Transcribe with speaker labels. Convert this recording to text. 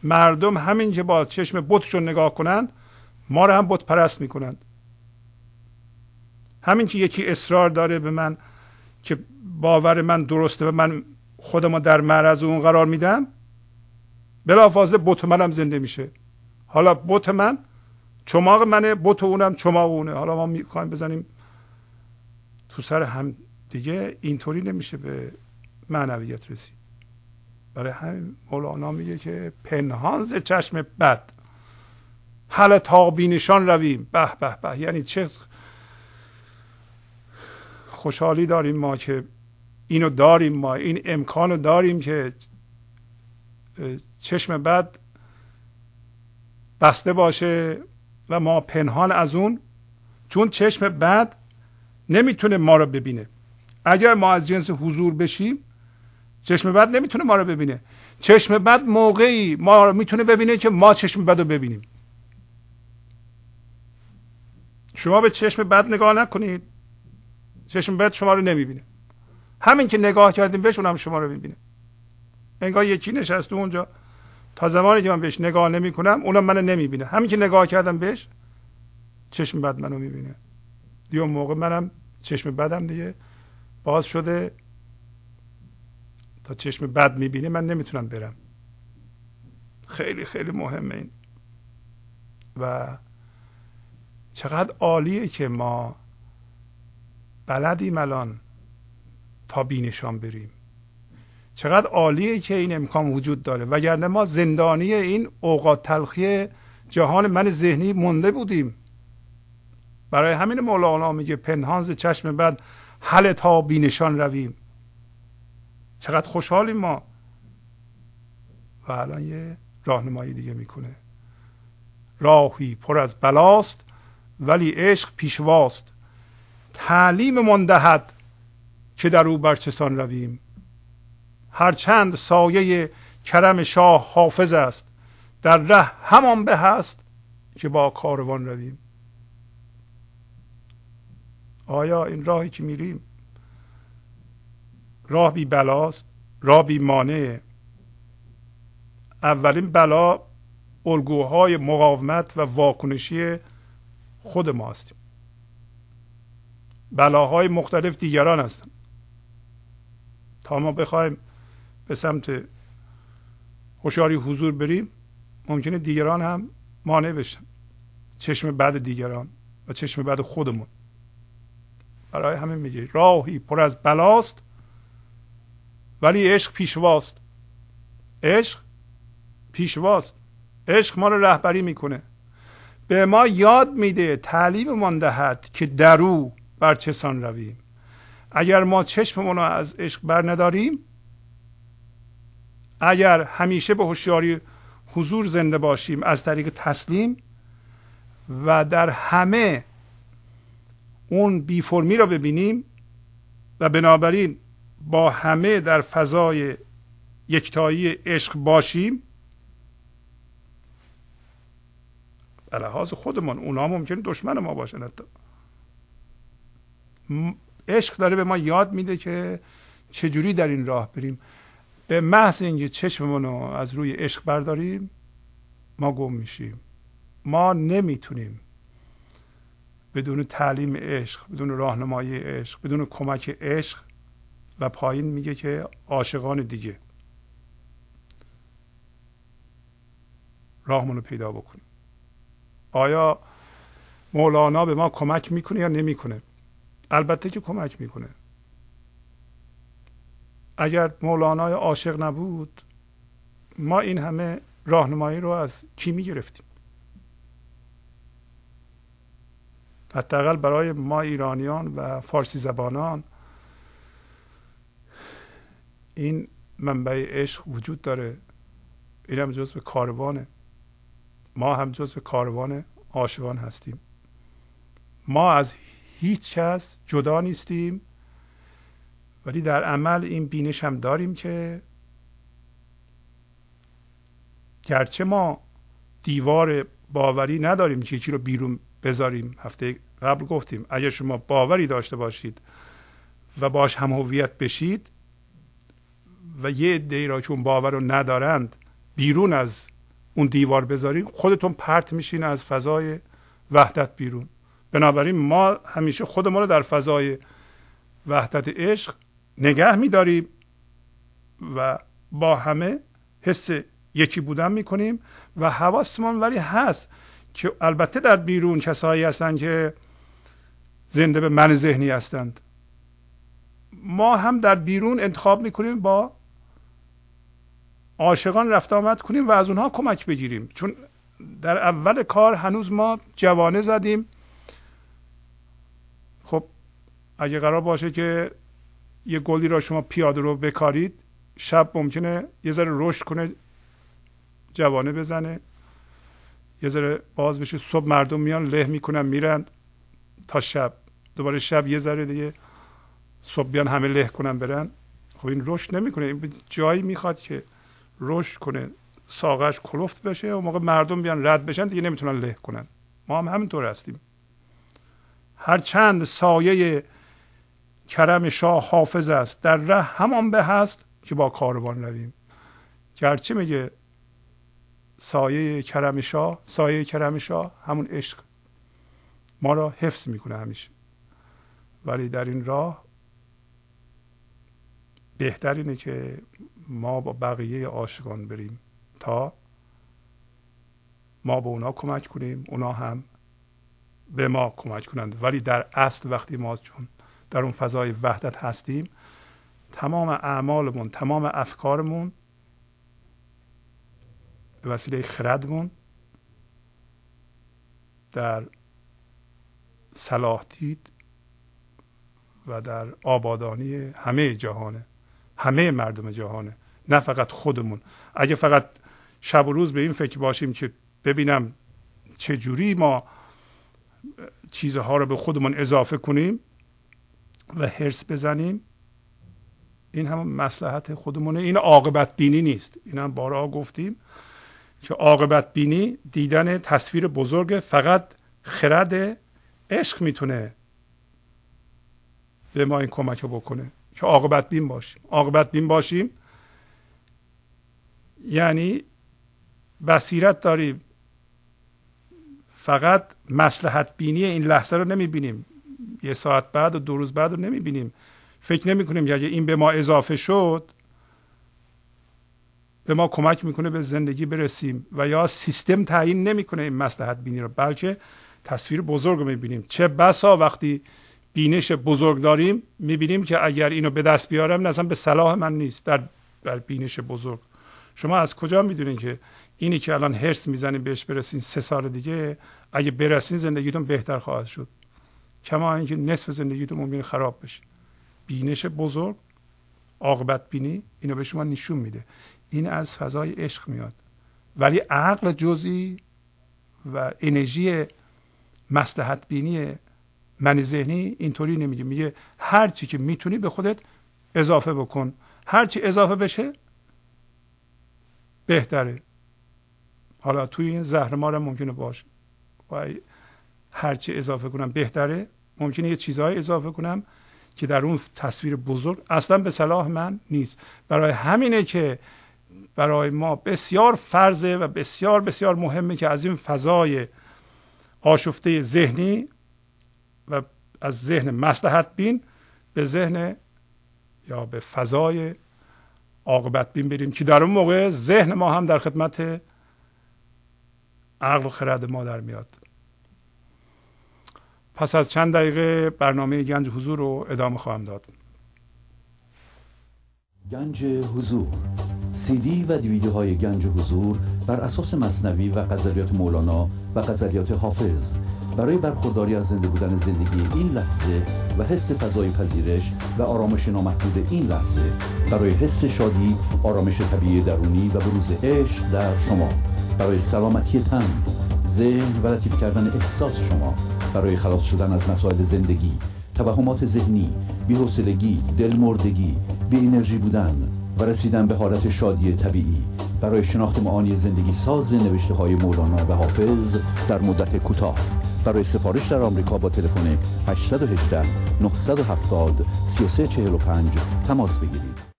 Speaker 1: مردم همین که با چشم بتشون نگاه کنند ما رو هم بت پرست میکنند. همین که یکی اصرار داره به من که باور من درسته و من خودم در معرض اون قرار میدم، بلافاصله بت منم زنده میشه. حالا بت من چماق منه، بت اونم چماق اونه. حالا ما میخوایم بزنیم تو سر هم دیگه، اینطوری نمیشه به معنویت رسید. برای همین مولانا میگه که پنهان ز چشم بد هله تا بینشان رویم. به به به، یعنی چه خوشحالی داریم ما که اینو داریم، ما این امکانو داریم که چشم بد بسته باشه و ما پنهان از اون، چون چشم بد نمیتونه ما رو ببینه. اگر ما از جنس حضور بشیم چشم بد نمیتونه ما رو ببینه. چشم بد موقعی ما رو میتونه ببینه که ما چشم بد رو ببینیم. شما به چشم بد نگاه نکنید، چشم بد شما رو نمیبینه. همین که نگاه کردیم بهش اونم شما رو میبینه. انگار یکی نشسته اونجا، تا زمانی که من بهش نگاه نمی کنم اونم منو نمیبینه. همین که نگاه کردم بهش چشم بد منو میبینه. دیگه اون موقع منم چشم بدم دیگه باز شده، تا چشم بد میبینه من نمیتونم برم. خیلی خیلی مهمه این. و چقدر عالیه که ما بلدیم الان تا بینشان بریم. چقدر عالیه که این امکان وجود داره، وگرنه ما زندانی این اوقات تلخی جهان من ذهنی مونده بودیم. برای همین مولانا میگه پنهان ز چشم بد هله تا بینشان رویم. چقدر خوشحالیم ما. و الان یه راهنمایی دیگه میکنه. راهی پر از بلاست ولی عشق پیشواست. تعلیم من دهد که در او بر چسان رویم. هرچند سایه کرم شاه حافظ است، در ره همان به است که با کاروان رویم. آیا این راهی که میریم راه بی بلاست، راه بی مانع؟ اولین بلا الگوهای مقاومت و واکنشی خود ما هستیم. بلاهای مختلف دیگران هستن. تا ما بخوایم به سمت هوشیاری حضور بریم ممکنه دیگران هم مانع بشن، چشم بد دیگران و چشم بد خودمون. برای همین میگه راهی پر از بلاست ولی عشق پیشواست. عشق پیشواست. عشق ما رو رهبری میکنه، به ما یاد میده، تعلیم من دهد که در او بر چسان رویم. اگر ما چشممون رو از عشق بر نداریم، اگر همیشه به هوشیاری حضور زنده باشیم از طریق تسلیم و در همه اون بی فرمی رو ببینیم و بنابراین با همه در فضای یکتایی عشق باشیم، به لحاظ خودمون اونا ممکنه دشمن ما باشن. حتی عشق داره به ما یاد میده که چجوری در این راه بریم. به محض اینکه چشممون رو از روی عشق برداریم ما گم میشیم. ما نمیتونیم بدون تعلیم عشق، بدون راهنمایی عشق، بدون کمک عشق، و پایین میگه که عاشقان دیگه، راهمون رو پیدا بکنیم. آیا مولانا به ما کمک میکنه یا نمیکنه؟ البته که کمک میکنه. اگر مولانا عاشق نبود ما این همه راهنمایی رو از کی میگرفتیم؟ حداقل برای ما ایرانیان و فارسی زبانان این منبع عشق وجود داره. این هم جزو کاروانه. ما هم جزو کاروان عاشقان هستیم. ما از هیچ کس جدا نیستیم، ولی در عمل این بینش هم داریم که گرچه ما دیوار باوری نداریم که چیزی رو بیرون بذاریم. هفته قبل گفتیم اگر شما باوری داشته باشید و باش هم هویت بشید و یه عده‌ای را چون باور رو ندارند بیرون از اون دیوار بذارین خودتون پرت میشین از فضای وحدت بیرون. بنابراین ما همیشه خودمون رو در فضای وحدت عشق نگه میداریم و با همه حس یکی بودن میکنیم و حواسمون ولی هست که البته در بیرون کسایی هستند که زنده به من ذهنی هستند. ما هم در بیرون انتخاب میکنیم با عاشقان رفت آمد کنیم و از اونها کمک بگیریم، چون در اول کار هنوز ما جوانه زدیم. خب اگه قرار باشه که یه گلی را شما پیاده رو بکارید، شب ممکنه یه ذره رشد کنه، جوانه بزنه، یه ذره باز بشه، صبح مردم میان له میکنن میرن تا شب، دوباره شب یه ذره دیگه، صبح بیان همه له کنن برن. خب این رشد نمیکنه، این جایی میخواد که رشد کنه، ساقش کلفت بشه و موقع مردم بیان رد بشن دیگه نمیتونن له کنن. ما هم همینطور هستیم. هر چند سایه کرم شاه حافظ است، در ره همان به هست که با کاروان رویم. گرچه میگه سایه کرم شاه همون عشق ما را حفظ میکنه همیشه، ولی در این راه بهتر اینه که ما با بقیه عاشقان بریم تا ما به اونا کمک کنیم، اونا هم به ما کمک کنند. ولی در اصل وقتی ما چون در اون فضای وحدت هستیم، تمام اعمالمون، تمام افکارمون به وسیله خردمون در صلاح دید و در آبادانی همه جهانه، همه مردم جهانه، نه فقط خودمون. اگه فقط شب و روز به این فکر باشیم که ببینم چه جوری ما چیزها رو به خودمون اضافه کنیم و حرص بزنیم، این هم مصلحت خودمونه. این عاقبت بینی نیست. این هم بارها گفتیم که عاقبت بینی دیدن تصویر بزرگ، فقط خرد عشق میتونه به ما این کمک رو بکنه که عاقبت بین باشیم. عاقبت بین باشیم یعنی بصیرت داریم، فقط مصلحت بینی این لحظه رو نمیبینیم، یه ساعت بعد و 2 روز بعد رو نمیبینیم. فکر نمی کنیم که اگه این به ما اضافه شد به ما کمک میکنه به زندگی برسیم، و یا سیستم تعیین نمیکنه این مصلحت بینی رو، بلکه تصویر بزرگ رو میبینیم. چه بسا وقتی بینش بزرگ داریم میبینیم که اگر اینو به دست بیارم اصلا به صلاح من نیست. در بینش بزرگ شما از کجا میدونین که اینی که الان هرس میزنین بهش برسین 3 سال دیگه اگه برسین زندگیتون بهتر خواهد شد، کما اینکه نصف زندگیتون ممکنه خراب بشه. بینش بزرگ، عاقبت بینی، اینو به شما نشون میده. این از فضای عشق میاد. ولی عقل جزئی و انرژی مصلحت بینی من ذهنی اینطوری نمیگه. میگه هر چی که میتونی به خودت اضافه بکن، هر چی اضافه بشه بهتره. حالا توی این زهرمار هم ممکنه باشه و هر چی اضافه کنم بهتره. ممکنه یه چیزهای اضافه کنم که در اون تصویر بزرگ اصلا به صلاح من نیست. برای همینه که برای ما بسیار فرضه و بسیار بسیار مهمه که از این فضای آشفته ذهنی و از ذهن مصلحت بین به ذهن یا به فضای عاقبت بین بریم که در اون موقع ذهن ما هم در خدمت عقل و خرد ما در میاد. پس از چند دقیقه برنامه گنج حضور رو ادامه خواهم داد.
Speaker 2: گنج حضور، CD و دیویدیوهای گنج حضور بر اساس مثنوی و غزلیات مولانا و غزلیات حافظ برای برخورداری از زنده بودن زندگی این لحظه و حس فضای پذیرش و آرامش نامحدود این لحظه، برای حس شادی، آرامش طبیعی درونی و بروز عشق در شما، برای سلامتی تن، ذهن و لطیف کردن احساس شما، برای خلاص شدن از مسائل زندگی، توهمات ذهنی، بی‌حوصلگی، دلمردگی، بی انرژی بودن و رسیدن به حالت شادی طبیعی، برای شناخت معانی زندگی ساز نوشته‌های مولانا و حافظ در مدت کوتاه. برای سفارش در آمریکا با تلفن 818 970 3345 تماس بگیرید.